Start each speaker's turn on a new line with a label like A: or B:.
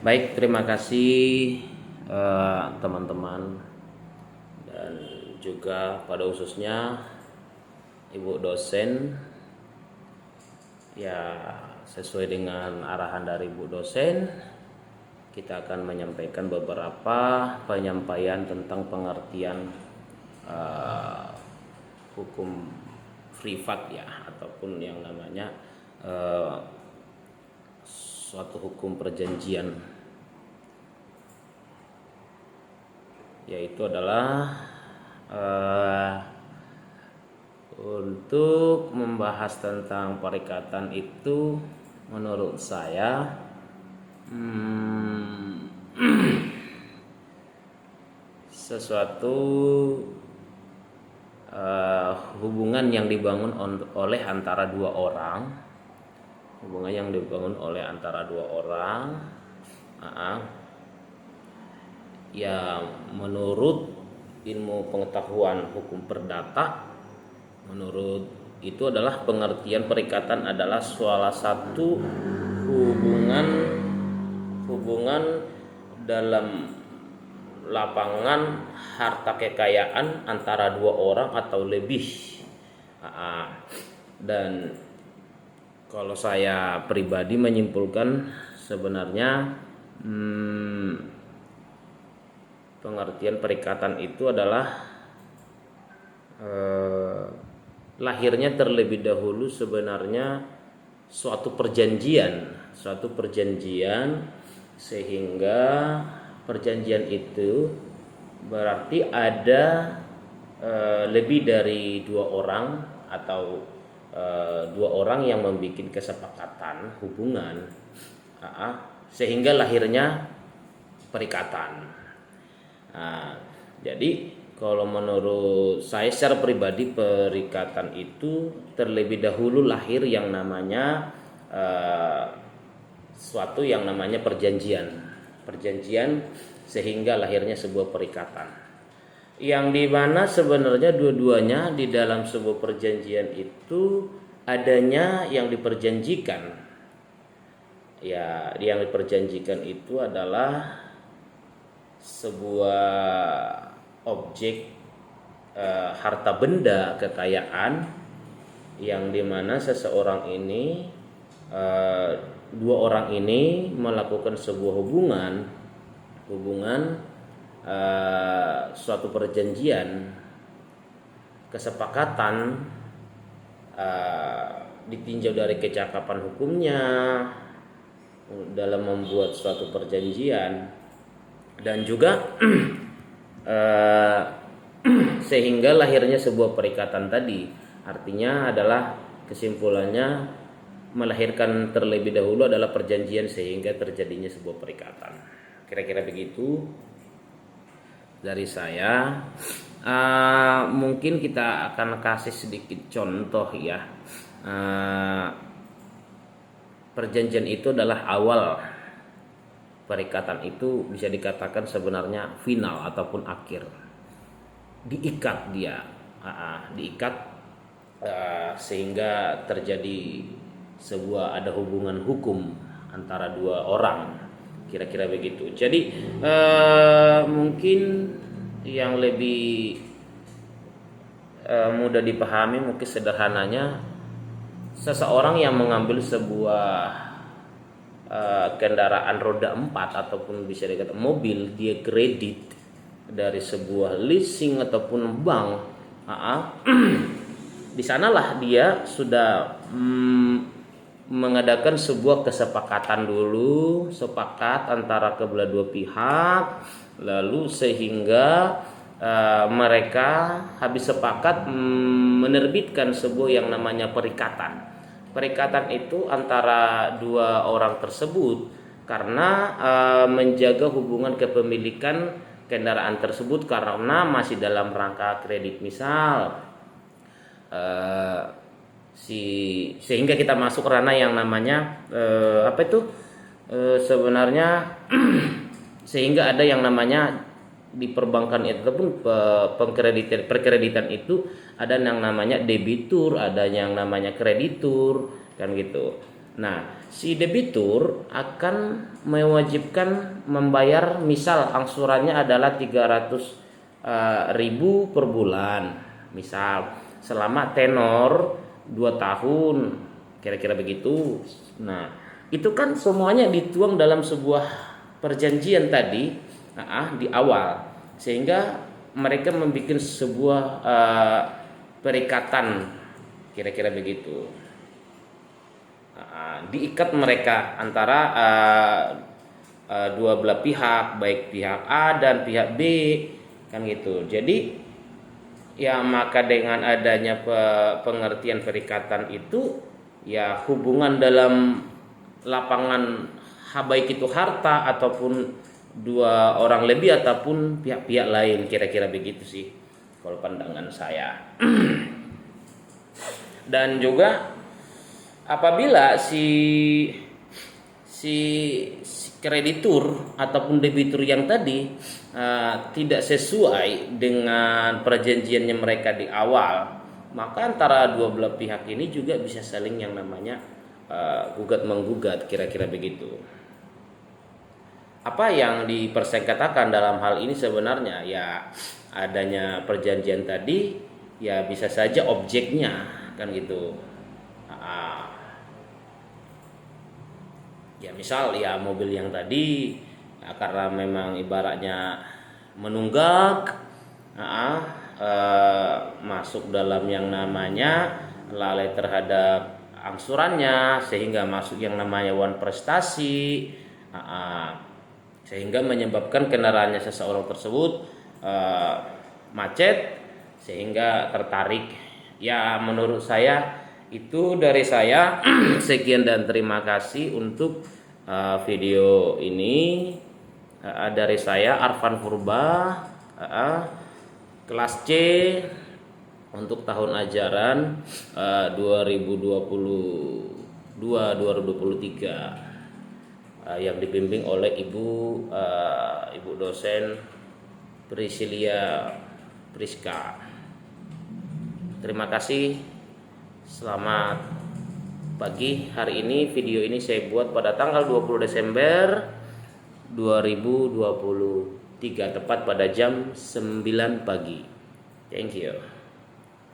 A: Baik, terima kasih teman-teman dan juga pada khususnya Ibu dosen. Ya, sesuai dengan arahan dari Ibu dosen, kita akan menyampaikan beberapa penyampaian tentang pengertian hukum privat ya, ataupun yang namanya suatu hukum perjanjian, yaitu adalah untuk membahas tentang perikatan itu menurut saya sesuatu hubungan yang dibangun oleh antara dua orang, ya menurut ilmu pengetahuan hukum perdata, menurut itu adalah pengertian perikatan adalah salah satu hubungan dalam lapangan harta kekayaan antara dua orang atau lebih. Dan kalau saya pribadi menyimpulkan sebenarnya pengertian perikatan itu adalah lahirnya terlebih dahulu sebenarnya suatu perjanjian, sehingga perjanjian itu berarti ada lebih dari dua orang atau dua orang yang membuat kesepakatan hubungan, sehingga lahirnya perikatan. Jadi kalau menurut saya secara pribadi, perikatan itu terlebih dahulu lahir yang namanya suatu yang namanya perjanjian, sehingga lahirnya sebuah perikatan, yang dimana sebenarnya dua-duanya di dalam sebuah perjanjian itu adanya yang diperjanjikan. Ya, yang diperjanjikan itu adalah sebuah objek harta benda kekayaan, yang dimana seseorang ini dua orang ini melakukan sebuah hubungan suatu perjanjian kesepakatan ditinjau dari kecakapan hukumnya dalam membuat suatu perjanjian, dan juga sehingga lahirnya sebuah perikatan tadi. Artinya adalah kesimpulannya melahirkan terlebih dahulu adalah perjanjian sehingga terjadinya sebuah perikatan. Kira-kira begitu dari saya. Mungkin kita akan kasih sedikit contoh ya. Perjanjian itu adalah awal. Perikatan itu bisa dikatakan sebenarnya final ataupun akhir. Diikat dia, sehingga terjadi ada hubungan hukum antara dua orang, kira-kira begitu. Jadi mungkin yang lebih mudah dipahami, mungkin sederhananya, seseorang yang mengambil sebuah kendaraan roda 4 ataupun bisa dikatakan mobil, dia kredit dari sebuah leasing ataupun bank. Di sanalah dia sudah mengadakan sebuah kesepakatan dulu, sepakat antara kedua dua pihak, lalu sehingga mereka habis sepakat menerbitkan sebuah yang namanya perikatan. Perikatan itu antara dua orang tersebut karena menjaga hubungan kepemilikan kendaraan tersebut karena masih dalam rangka kredit, misal sehingga kita masuk ranah yang namanya sebenarnya sehingga ada yang namanya di perbankan itu pun perkreditan itu ada yang namanya debitur, ada yang namanya kreditur, kan gitu. Nah, si debitur akan mewajibkan membayar, misal angsurannya adalah 300.000 per bulan, misal selama tenor 2 tahun, kira-kira begitu. Nah, itu kan semuanya dituang dalam sebuah perjanjian tadi di awal, sehingga mereka membuat sebuah perikatan, kira-kira begitu. Diikat mereka antara dua belah pihak, baik pihak A dan pihak B, kan gitu. Jadi ya maka dengan adanya pengertian perikatan itu, ya hubungan dalam lapangan, baik itu harta ataupun dua orang lebih ataupun pihak-pihak lain, kira-kira begitu sih kalau pandangan saya. Dan juga apabila si kreditur ataupun debitur yang tadi tidak sesuai dengan perjanjiannya mereka di awal, maka antara dua belah pihak ini juga bisa saling yang namanya gugat menggugat, kira-kira begitu. Apa yang dipersengketakan dalam hal ini sebenarnya ya adanya perjanjian tadi, ya bisa saja objeknya, kan gitu. Ya misal ya mobil yang tadi ya, karena memang ibaratnya menunggak, masuk dalam yang namanya lalai terhadap angsurannya, sehingga masuk yang namanya wan prestasi, sehingga menyebabkan kendaraannya seseorang tersebut macet sehingga tertarik. Ya menurut saya itu dari saya. Sekian dan terima kasih untuk video ini dari saya Arfan Purba, kelas C untuk tahun ajaran 2022-2023, yang dibimbing oleh Ibu dosen Priscilia Priska. Terima kasih. Selamat pagi. Hari ini video ini saya buat pada tanggal 20 Desember 2023 tepat pada jam 9 pagi. Thank you.